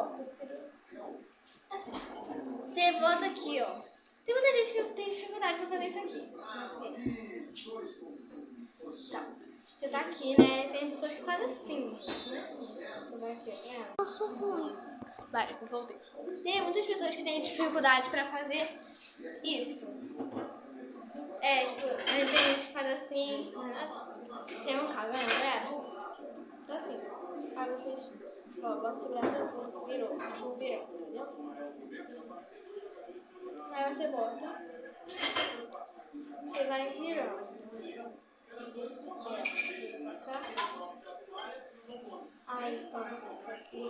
helicóptero. Assim, você bota aqui, ó. Tem muita gente que tem dificuldade pra fazer isso aqui. Tá. Você tá aqui, né? Tem pessoas que fazem assim. Né? Você vai aqui, ó. Eu sou ruim. Vai, eu voltei. Tem muitas pessoas que têm dificuldade pra fazer isso. Tipo, tem gente que faz assim. Tem um cara, né? Então assim. Aí vocês, ó, bota esse braço assim. Virou. Entendeu? Aí você bota. Você vai girando. Tá? Aí, ó. Isso aqui.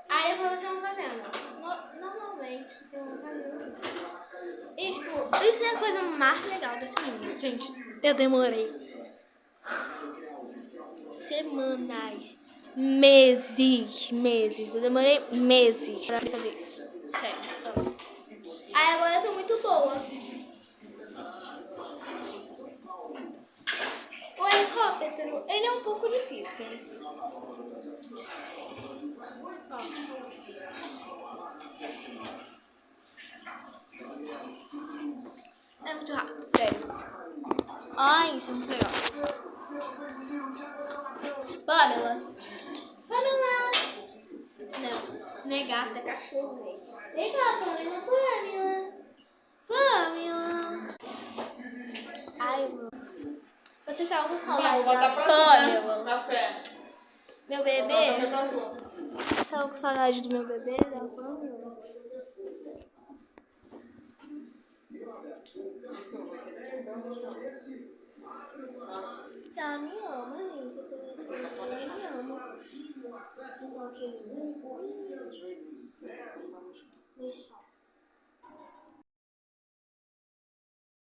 Aí depois vocês vão fazendo. Normalmente vocês vão fazendo isso. E, tipo, isso é a coisa mais legal desse mundo. Gente, eu demorei semanas, meses. Eu demorei meses pra fazer isso. Sério. Então. Aí agora eu tô muito boa. O helicóptero, ele é um pouco difícil. Ó. É muito rápido, sério. Ai, isso é muito legal. Pamela. Não é gata, é cachorro. Vem cá, Pamela. Ai, mano. Vocês estavam com saudade da Pamela. Café. Meu bebê. Vocês estavam com saudade do meu bebê, da Pamela? Ela me ama, gente. Ela me ama. Deixa